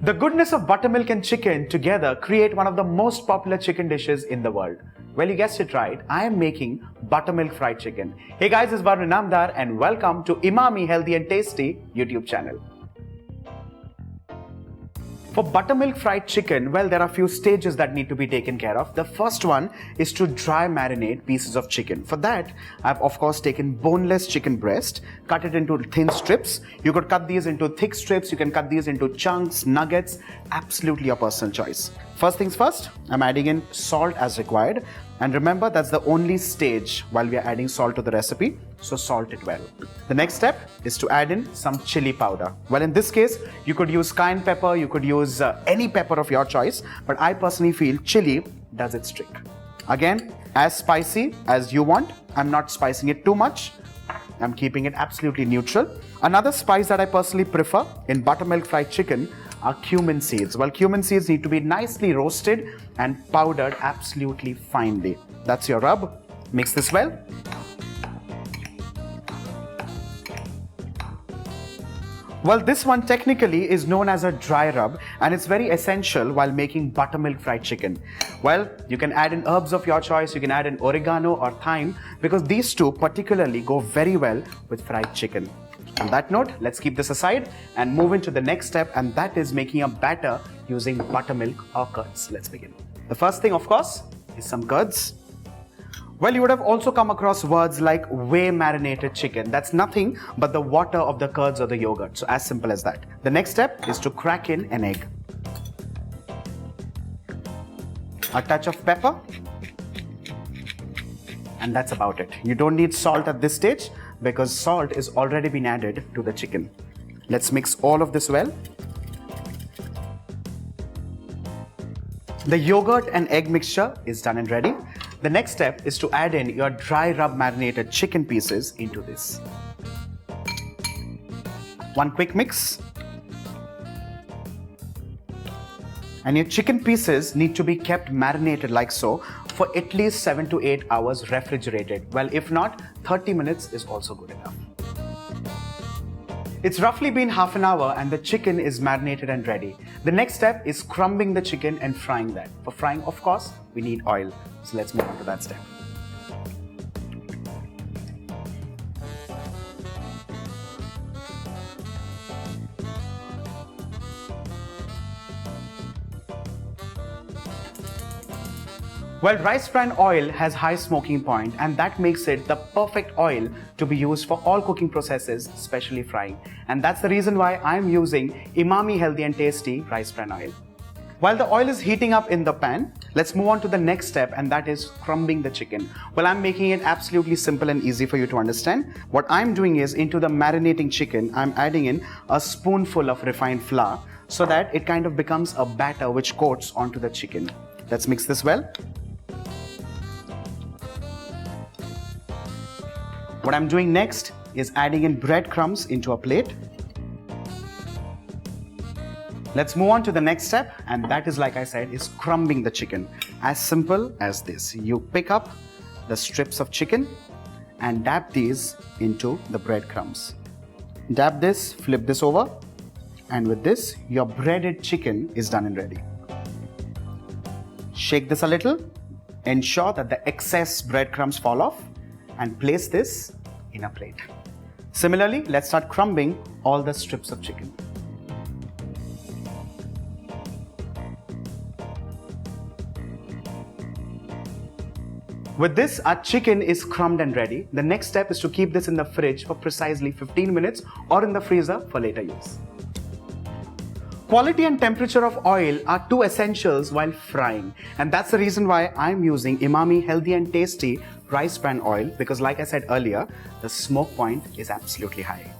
The goodness of buttermilk and chicken together create one of the most popular chicken dishes in the world. Well, you guessed it right, I am making buttermilk fried chicken. Hey guys, it's Varun Inamdar and welcome to Emami Healthy and Tasty YouTube channel. For buttermilk fried chicken, well, there are a few stages that need to be taken care of. The first one is to dry marinate pieces of chicken. For that, I've of course taken boneless chicken breast, cut it into thin strips. You could cut these into thick strips, you can cut these into chunks, nuggets, absolutely your personal choice. First things first, I'm adding in salt as required. And remember, that's the only stage while we are adding salt to the recipe, so salt it well. The next step is to add in some chili powder. Well, in this case, you could use cayenne pepper, you could use any pepper of your choice, but I personally feel chili does its trick. Again, as spicy as you want. I'm not spicing it too much. I'm keeping it absolutely neutral. Another spice that I personally prefer in buttermilk fried chicken are cumin seeds. Well, cumin seeds need to be nicely roasted and powdered absolutely finely. That's your rub. Mix this well. Well, this one technically is known as a dry rub and it's very essential while making buttermilk fried chicken. Well, you can add in herbs of your choice, you can add in oregano or thyme because these two particularly go very well with fried chicken. On that note, let's keep this aside and move into the next step, and that is making a batter using buttermilk or curds. Let's begin. The first thing, of course, is some curds. Well, you would have also come across words like whey marinated chicken. That's nothing but the water of the curds or the yogurt. So as simple as that. The next step is to crack in an egg. A touch of pepper. And that's about it. You don't need salt at this stage because salt is already been added to the chicken. Let's mix all of this well. The yogurt and egg mixture is done and ready. The next step is to add in your dry rub marinated chicken pieces into this. One quick mix. And your chicken pieces need to be kept marinated like so for at least 7 to 8 hours refrigerated. Well, if not, 30 minutes is also good enough. It's roughly been half an hour and the chicken is marinated and ready. The next step is crumbing the chicken and frying that. For frying, of course, we need oil. So let's move on to that step. Well, rice bran oil has high smoking point and that makes it the perfect oil to be used for all cooking processes, especially frying. And that's the reason why I'm using Emami Healthy and Tasty rice bran oil. While the oil is heating up in the pan, let's move on to the next step, and that is crumbing the chicken. Well, I'm making it absolutely simple and easy for you to understand. What I'm doing is into the marinating chicken, I'm adding in a spoonful of refined flour so that it kind of becomes a batter which coats onto the chicken. Let's mix this well. What I'm doing next is adding in breadcrumbs into a plate. Let's move on to the next step, and that is, like I said, is crumbing the chicken. As simple as this. You pick up the strips of chicken and dab these into the breadcrumbs. Dab this, flip this over, and with this, your breaded chicken is done and ready. Shake this a little, ensure that the excess breadcrumbs fall off, and place this in a plate. Similarly, let's start crumbing all the strips of chicken. With this, our chicken is crumbed and ready. The next step is to keep this in the fridge for precisely 15 minutes or in the freezer for later use. Quality and temperature of oil are two essentials while frying, and that's the reason why I'm using Emami Healthy and Tasty rice bran oil, because like I said earlier, the smoke point is absolutely high.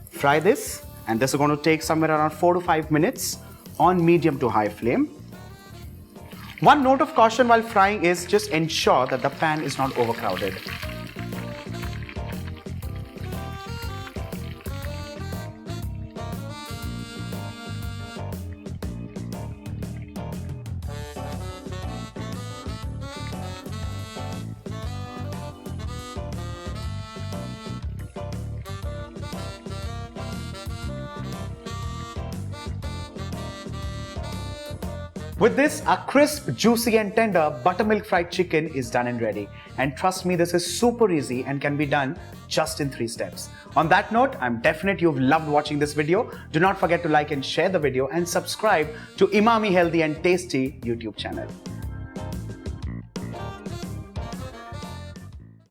Fry this, and this is going to take somewhere around 4 to 5 minutes on medium to high flame. One note of caution while frying is just ensure that the pan is not overcrowded. With this, our crisp, juicy and tender buttermilk fried chicken is done and ready. And trust me, this is super easy and can be done just in 3 steps. On that note, I'm definite you've loved watching this video. Do not forget to like and share the video and subscribe to Emami Healthy and Tasty YouTube channel.